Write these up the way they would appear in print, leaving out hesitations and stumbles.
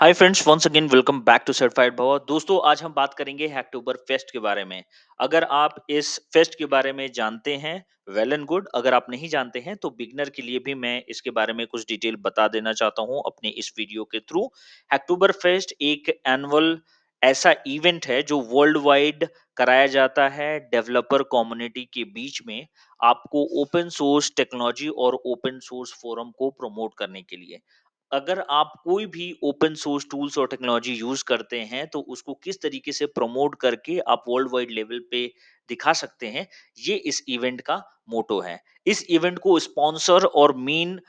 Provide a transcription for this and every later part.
Hi friends, once again welcome back to certified Bhava. दोस्तों, आज हम बात करेंगे हैकटोबर फेस्ट के बारे में। अगर आप इस फेस्ट के बारे में जानते हैं, वेल एंड गुड। अगर आप नहीं जानते हैं तो बिगनर के लिए भी मैं इसके बारे में कुछ डिटेल बता देना चाहता हूं अपने इस वीडियो के थ्रू। हैकटोबर फेस्ट एक एनुअल ऐसा इवेंट है जो वर्ल्ड वाइड कराया जाता है डेवलपर कम्युनिटी के बीच में, आपको ओपन सोर्स टेक्नोलॉजी और ओपन सोर्स फोरम को प्रमोट करने के लिए। अगर आप कोई भी ओपन सोर्स टूल्स और टेक्नोलॉजी यूज करते हैं तो उसको किस तरीके से प्रमोट करके आप वर्ल्ड वाइड लेवल पे दिखा सकते हैं, ये इस इवेंट का मोटो है। इस इवेंट को स्पॉन्सर और मेन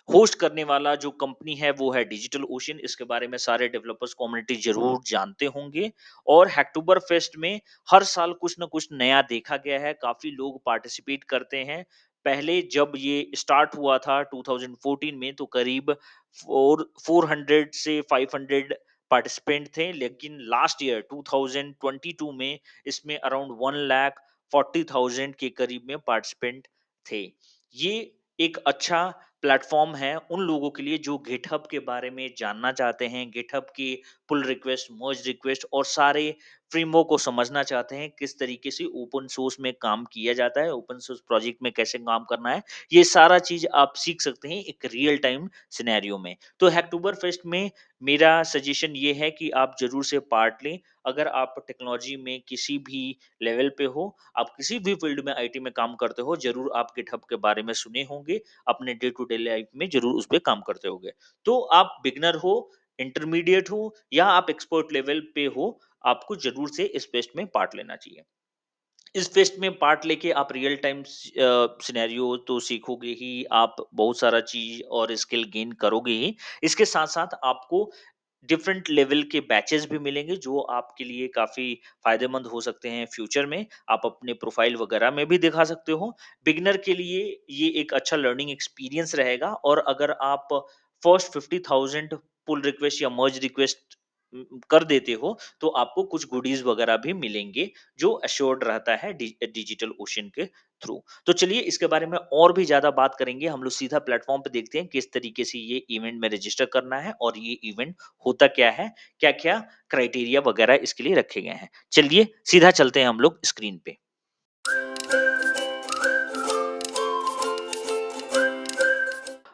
होस्ट करने वाला जो कंपनी है वो है डिजिटल ओशन। इसके बारे में सारे डेवलपर्स कम्युनिटी जरूर जानते होंगे। और हैकटोबर फेस्ट में हर साल कुछ ना कुछ नया देखा गया है, काफी लोग पार्टिसिपेट करते हैं। पहले जब ये स्टार्ट हुआ था 2014 में तो करीब 400 से 500 पार्टिसिपेंट थे, लेकिन लास्ट ईयर 2022 में इसमें अराउंड 1,40,000 के करीब में पार्टिसिपेंट थे। ये एक अच्छा प्लेटफॉर्म है उन लोगों के लिए जो गिटहब के बारे में जानना चाहते हैं, गिटहब की पुल रिक्वेस्ट, मर्ज रिक्वेस्ट और सारे फ्रेमवर्क को समझना चाहते हैं, किस तरीके से ओपन सोर्स में काम किया जाता है, ओपन सोर्स प्रोजेक्ट में कैसे काम करना है। ये सारा चीज आप सीख सकते हैं एक रियल टाइम सिनेरियो में। तो हैकटोबर फेस्ट में मेरा सजेशन ये है कि आप जरूर से पार्ट लें। अगर आप टेक्नोलॉजी में किसी भी लेवल पे हो, आप किसी भी फील्ड में आईटी में काम करते हो, जरूर आप गिटहब के बारे में सुने होंगे, अपने डे टू डे लाइफ में जरूर उस पर काम करते होंगे। तो आप बिगनर हो, इंटरमीडिएट हो या आप एक्सपर्ट लेवल पे हो, आपको जरूर से इस फेस्ट में पार्ट लेना चाहिए। इस फेस्ट में पार्ट लेके आप रियल टाइम सिनेरियो तो सीखोगे ही, आप बहुत सारा चीज और स्किल गेन करोगे ही। इसके साथ साथ आपको डिफरेंट लेवल के बैचेस भी मिलेंगे जो आपके लिए काफी फायदेमंद हो सकते हैं फ्यूचर में। आप अपने प्रोफाइल वगैरह में भी दिखा सकते हो। बिगनर के लिए ये एक अच्छा लर्निंग एक्सपीरियंस रहेगा। और अगर आप फर्स्ट 50,000 पुल रिक्वेस्ट या मर्ज रिक्वेस्ट कर देते हो तो आपको कुछ गुडीज वगैरह भी मिलेंगे जो अश्योर्ड रहता है डिजिटल ओशन के थ्रू। तो चलिए इसके बारे में और भी ज्यादा बात करेंगे। हम लोग सीधा प्लेटफॉर्म पे देखते हैं किस तरीके से ये इवेंट में रजिस्टर करना है और ये इवेंट होता क्या है, क्या क्या क्राइटेरिया वगैरह इसके लिए रखे गए हैं। चलिए सीधा चलते हैं हम लोग स्क्रीन पे।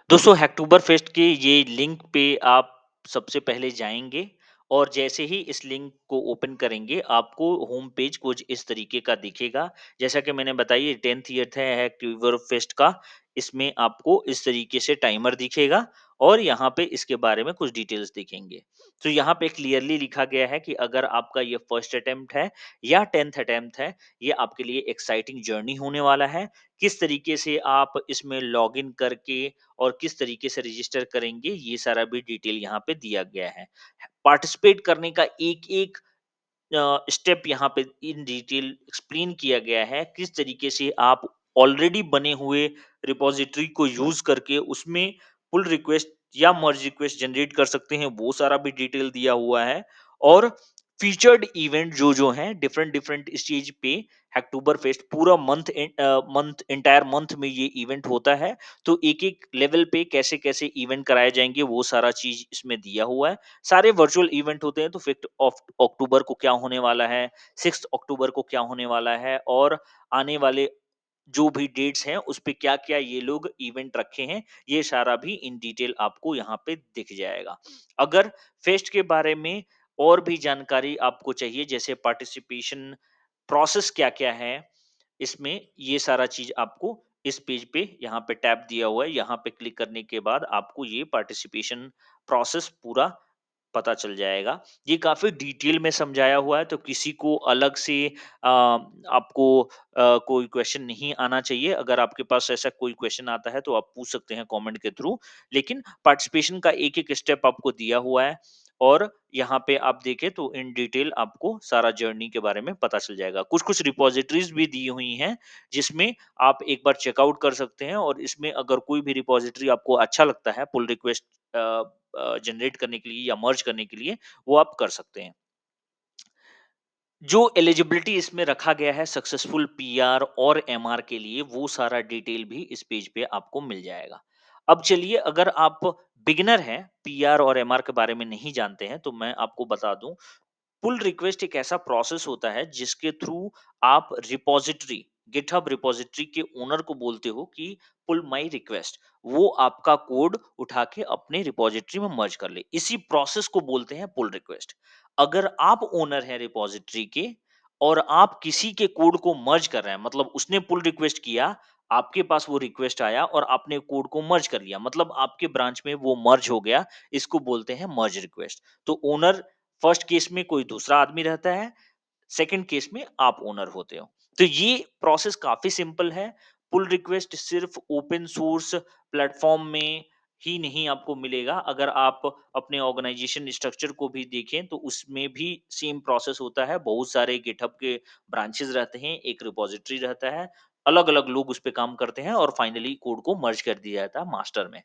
दोस्तों, हैक्टोबर फेस्ट के ये लिंक पे आप सबसे पहले जाएंगे और जैसे ही इस लिंक को ओपन करेंगे आपको होम पेज कुछ इस तरीके का दिखेगा। जैसा कि मैंने बताया, 10th ईयर है हैक्टोबर फेस्ट का। इसमें आपको इस तरीके से टाइमर दिखेगा और यहाँ पे इसके बारे में कुछ डिटेल्स दिखेंगे। तो यहाँ पे क्लियरली लिखा गया है कि अगर आपका ये फर्स्ट अटेम्प्ट है या 10th अटेम्प्ट है, ये आपके लिए एक्साइटिंग जर्नी होने वाला है। किस तरीके से आप इसमें लॉग इन करके और किस तरीके से रजिस्टर करेंगे, ये सारा भी डिटेल यहाँ पे दिया गया है। पार्टिसिपेट करने का एक एक स्टेप यहाँ पे इन डिटेल एक्सप्लेन किया गया है। किस तरीके से आप ऑलरेडी बने हुए रिपॉजिटरी को यूज करके उसमें पुल रिक्वेस्ट या मर्ज रिक्वेस्ट जनरेट कर सकते हैं, वो सारा भी डिटेल दिया हुआ है। और फीचर्ड इवेंट जो जो हैं डिफरेंट डिफरेंट स्टेज पे, अक्टूबर फेस्ट पूरा मंथ इंटायर मंथ में ये इवेंट होता है। तो एक एक लेवल पे कैसे कैसे इवेंट कराए जाएंगे वो सारा चीज इसमें दिया हुआ है। सारे वर्चुअल इवेंट होते हैं, तो 5th ऑफ अक्टूबर को क्या होने वाला है, 6th अक्टूबर को क्या होने वाला है, और आने वाले जो भी डेट्स हैं उस पे क्या क्या ये लोग इवेंट रखे हैं, ये सारा भी इन डिटेल आपको यहाँ पे दिख जाएगा। अगर फेस्ट के बारे में और भी जानकारी आपको चाहिए, जैसे पार्टिसिपेशन प्रोसेस क्या क्या है इसमें, ये सारा चीज आपको इस पेज पे यहाँ पे टैब दिया हुआ है। यहाँ पे क्लिक करने के बाद आपको ये पार्टिसिपेशन प्रोसेस पूरा पता चल जाएगा। ये काफ़ी डिटेल में समझाया हुआ है, तो किसी को अलग से आपको कोई क्वेश्चन नहीं आना चाहिए। अगर आपके पास ऐसा कोई क्वेश्चन आता है तो आप पूछ सकते हैं कमेंट के थ्रू। लेकिन पार्टिसिपेशन का एक-एक स्टेप आपको दिया हुआ है और यहाँ पे आप देखें तो इन डिटेल आपको सारा जर्नी के बारे में पता चल जाएगा। कुछ-कुछ रिपॉजिटरीज़ भी दी हुई हैं, जिसमें आप एक बार चेकआउट कर सकते हैं और इसमें अगर कोई भी रिपॉजिटरी आपको अच्छा लगता है पुल रिक्वेस्ट जनरेट करने के लिए या मर्ज करने के लिए, वो आप कर सकते हैं। जो एलिजिबिलिटी इसमें रखा गया है सक्सेसफुल पीआर और एमआर के लिए, वो सारा डिटेल भी इस पेज पे आपको मिल जाएगा। अब चलिए अगर आप बिगिनर हैं, पीआर और एमआर के बारे में नहीं जानते हैं, तो मैं आपको बता दूँ पुल रिक्वेस्ट एक ऐसा प्रोसेस होता है जिसके थ्रू आप रिपॉजिटरी गिटहब रिपॉजिटरी के ओनर को बोलते हो कि पुल माय रिक्वेस्ट, वो आपका कोड उठा के अपने रिपॉजिटरी में मर्ज कर ले। इसी प्रोसेस को बोलते हैं पुल रिक्वेस्ट। अगर आप ओनर हैं रिपॉजिटरी के और आप किसी के कोड को मर्ज कर रहे हैं, मतलब उसने पुल रिक्वेस्ट किया, आपके पास वो रिक्वेस्ट आया और आपने कोड को मर्ज कर लिया, मतलब आपके ब्रांच में वो मर्ज हो गया, इसको बोलते हैं मर्ज रिक्वेस्ट। तो ओनर फर्स्ट केस में कोई दूसरा आदमी रहता है, सेकंड केस में आप ओनर होते हो। तो ये प्रोसेस काफ़ी सिंपल है। पुल रिक्वेस्ट सिर्फ़ ओपन सोर्स प्लेटफ़ॉर्म में ही नहीं आपको मिलेगा, अगर आप अपने ऑर्गेनाइज़ेशन स्ट्रक्चर को भी देखें तो उसमें भी सेम प्रोसेस होता है। बहुत सारे गिटहब के ब्रांचेज़ रहते हैं, एक रिपॉजिटरी रहता है, अलग-अलग लोग उस पे काम करते हैं और फाइनली कोड को मर्ज कर दिया जाता है मास्टर में।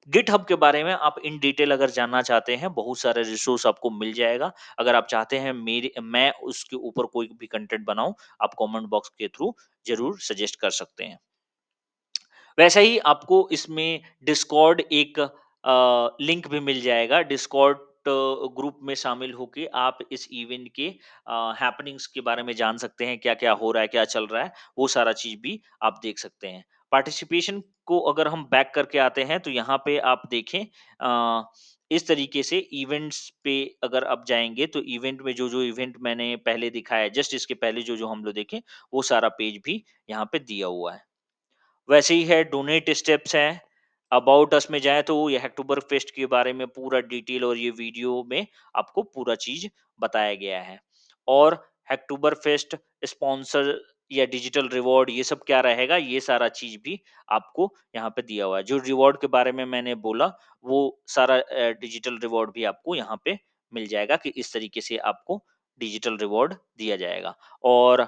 गिटहब के बारे में आप इन डिटेल अगर जानना चाहते हैं, बहुत सारे रिसोर्स आपको मिल जाएगा। अगर आप चाहते हैं मेरे मैं उसके ऊपर कोई भी कंटेंट बनाऊँ, आप कमेंट बॉक्स के थ्रू ज़रूर सजेस्ट कर सकते हैं। वैसे ही आपको इसमें डिस्कॉर्ड एक लिंक भी मिल जाएगा। डिस्कॉर्ड ग्रुप में शामिल होके आप इस इवेंट के हैपनिंग्स के बारे में जान सकते हैं, क्या-क्या हो रहा है, क्या चल रहा है, वो सारा चीज़ भी आप देख सकते हैं। पार्टिसिपेशन को अगर हम बैक करके आते हैं, तो यहाँ पे आप देखें इस तरीके से इवेंट्स पे अगर आप जाएँगे, तो इवेंट में जो-जो इवेंट मैंने पहले दिखाया, जस्ट इसके पहले जो-जो हम लोग देखे, वो सारा पेज भी यहाँ पे दिया हुआ है। वैसे ही है डोनेट स्टेप्स हैं, अबाउट अस में जाएँ तो ये अक्टूबर फेस्ट के बारे में पूरा डिटेल और ये वीडियो में आपको पूरा चीज़ बताया गया है। और अक्टूबर फेस्ट स्पॉन्सर या डिजिटल रिवॉर्ड ये सब क्या रहेगा, ये सारा चीज़ भी आपको यहाँ पे दिया हुआ है। जो रिवॉर्ड के बारे में मैंने बोला, वो सारा डिजिटल रिवॉर्ड भी आपको यहाँ पे मिल जाएगा कि इस तरीके से आपको डिजिटल रिवॉर्ड दिया जाएगा। और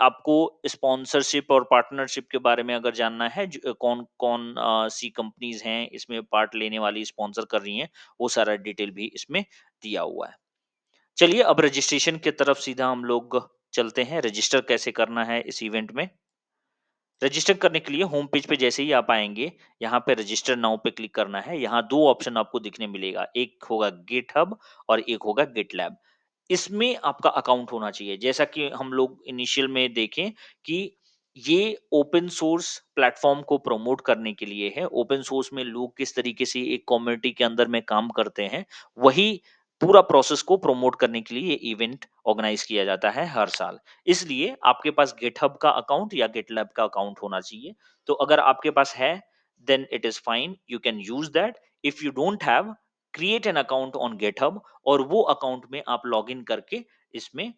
आपको स्पॉन्सरशिप और पार्टनरशिप के बारे में अगर जानना है कौन-कौन सी कंपनीज़ हैं इसमें पार्ट लेने वाली स्पॉन्सर कर रही हैं, वो सारा डिटेल भी इसमें दिया हुआ है। चलिए अब रजिस्ट्रेशन की तरफ सीधा हम लोग चलते हैं, रजिस्टर कैसे करना है इस इवेंट में। रजिस्टर करने के लिए होम पेज पे जैसे ही आप आएँगे, यहाँ पे रजिस्टर नाउ पे क्लिक करना है। यहाँ 2 ऑप्शन आपको दिखने मिलेगा, एक होगा गिटहब और एक होगा गिटलैब। इसमें आपका अकाउंट होना चाहिए। जैसा कि हम लोग इनिशियल में देखें कि ये ओपन सोर्स प्लेटफ़ॉर्म को प्रमोट करने के लिए है। ओपन सोर्स में लोग किस तरीके से एक कम्युनिटी के अंदर में काम करते हैं, वही पूरा प्रोसेस को प्रमोट करने के लिए ये इवेंट ऑर्गेनाइज़ किया जाता है हर साल। इसलिए आपके पास गिटहब का अकाउंट या गिटलैब का अकाउंट होना चाहिए। तो अगर आपके पास है, then it is fine, you can use that. If you don't have, create an account on GitHub और वो अकाउंट में आप लॉगिन करके इसमें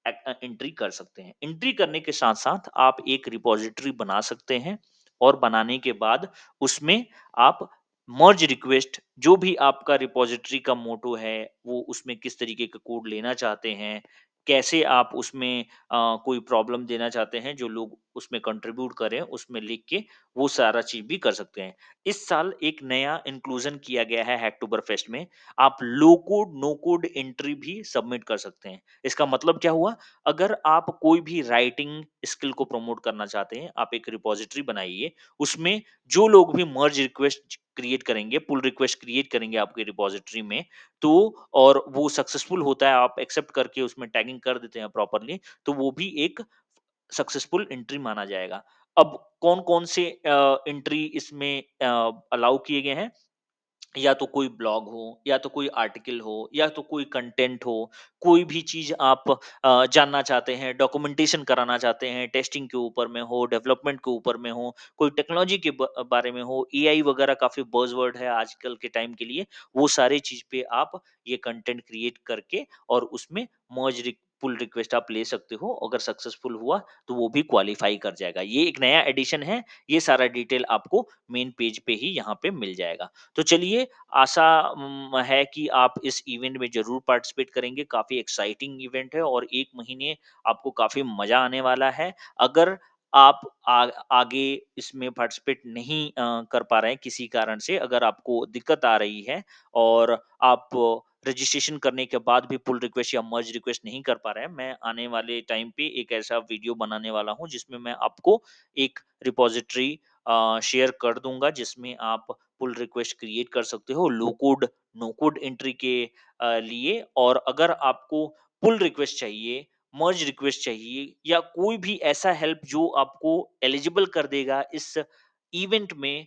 एंट्री कर सकते हैं। एंट्री करने के साथ-साथ आप एक रिपॉजिटरी बना सकते हैं और बनाने के बाद उसमें आप मर्ज रिक्वेस्ट जो भी आपका रिपॉजिटरी का मोटो है, वो उसमें किस तरीके का कोड लेना चाहते हैं, कैसे आप उसमें कोई प्रॉब्लम देना चाहते हैं, जो लोग उसमें कंट्रीब्यूट करें, उसमें लिख के वो सारा चीज़ भी कर सकते हैं। इस साल एक नया इंक्लूज़न किया गया है हैकटोबर फेस्ट में, आप लो कोड, नो कोड एंट्री भी सबमिट कर सकते हैं। इसका मतलब क्या हुआ? अगर आप कोई भी राइटिंग स्किल को प्रमोट करना चाहते हैं, आप एक रिपॉजिटरी बनाइए, उसमें जो लोग भी मर्ज रिक्वेस्ट क्रिएट करेंगे, पुल रिक्वेस्ट क्रिएट करेंगे आपके रिपॉजिटरी में, तो और वो सक्सेसफुल होता है, आप एक्सेप्ट करके उसमें टैगिंग कर देते हैं प्रॉपर्ली, तो वो भी एक सक्सेसफुल एंट्री माना जाएगा। अब कौन-कौन से एंट्री इसमें अलाउ किए गए हैं? या तो कोई ब्लॉग हो, या तो कोई आर्टिकल हो, या तो कोई कंटेंट हो, कोई भी चीज़ आप जानना चाहते हैं, डॉक्यूमेंटेशन कराना चाहते हैं, टेस्टिंग के ऊपर में हो, डेवलपमेंट के ऊपर में हो, कोई टेक्नोलॉजी के बारे में हो, एआई वगैरह काफ़ी बज़वर्ड है आजकल के टाइम के लिए, वो सारे चीज़ पे आप ये कंटेंट क्रिएट करके और उसमें मर्ज पुल रिक्वेस्ट आप ले सकते हो। अगर सक्सेसफुल हुआ, तो वो भी क्वालीफाई कर जाएगा। ये एक नया एडिशन है, ये सारा डिटेल आपको मेन पेज पे ही यहाँ पे मिल जाएगा। तो चलिए आशा है कि आप इस इवेंट में ज़रूर पार्टिसिपेट करेंगे। काफ़ी एक्साइटिंग इवेंट है और 1 महीने आपको काफ़ी मज़ा आने वाला है। अगर आप आगे इसमें पार्टिसिपेट नहीं कर पा रहे हैं किसी कारण से, अगर आपको दिक्कत आ रही है और आप रजिस्ट्रेशन करने के बाद भी पुल रिक्वेस्ट या मर्ज रिक्वेस्ट नहीं कर पा रहे हैं, मैं आने वाले टाइम पे एक ऐसा वीडियो बनाने वाला हूँ जिसमें मैं आपको एक रिपॉजिटरी शेयर कर दूँगा जिसमें आप पुल रिक्वेस्ट क्रिएट कर सकते हो लो कोड, नो कोड एंट्री के लिए। और अगर आपको पुल रिक्वेस्ट चाहिए, मर्ज रिक्वेस्ट चाहिए या कोई भी ऐसा हेल्प जो आपको एलिजिबल कर देगा इस इवेंट में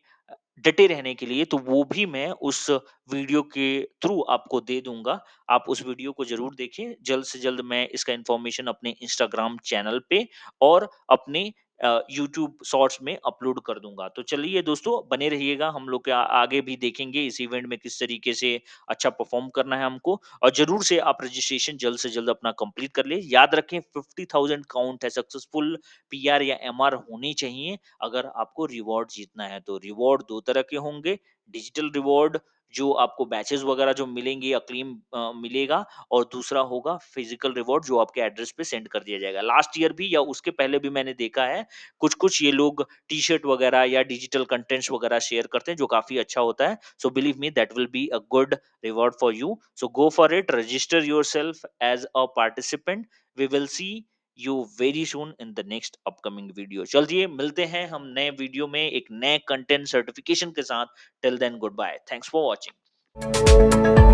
डटे रहने के लिए, तो वो भी मैं उस वीडियो के थ्रू आपको दे दूँगा। आप उस वीडियो को ज़रूर देखें। जल्द से जल्द मैं इसका इन्फॉर्मेशन अपने इंस्टाग्राम चैनल पे और अपने यूट्यूब शॉर्ट्स में अपलोड कर दूँगा। तो चलिए दोस्तों, बने रहिएगा, हम लोग क्या आगे भी देखेंगे इस इवेंट में किस तरीके से अच्छा परफ़ॉर्म करना है हमको। और ज़रूर से आप रजिस्ट्रेशन जल्द से जल्द अपना कंप्लीट कर लें। याद रखें 50,000 काउंट है, सक्सेसफुल पीआर या एमआर होनी चाहिए अगर आपको रिवॉर्ड जीतना है। तो रिवॉर्ड 2 तरह के होंगे, डिजिटल रिवॉर्ड जो आपको बैचेज़ वगैरह जो मिलेंगे, अक्लेम मिलेगा, और दूसरा होगा फिज़िकल रिवॉर्ड जो आपके एड्रेस पे सेंड कर दिया जाएगा। लास्ट ईयर भी या उसके पहले भी मैंने देखा है, कुछ-कुछ ये लोग टी-शर्ट वगैरह या डिजिटल कंटेंट्स वगैरह शेयर करते हैं जो काफ़ी अच्छा होता है। So believe me that will be a good reward for you. So go for it, register yourself as a participant. We will see you very soon in the next upcoming video. चलिए मिलते हैं हम नए video में एक नए content certification के साथ। Till then goodbye, thanks for watching.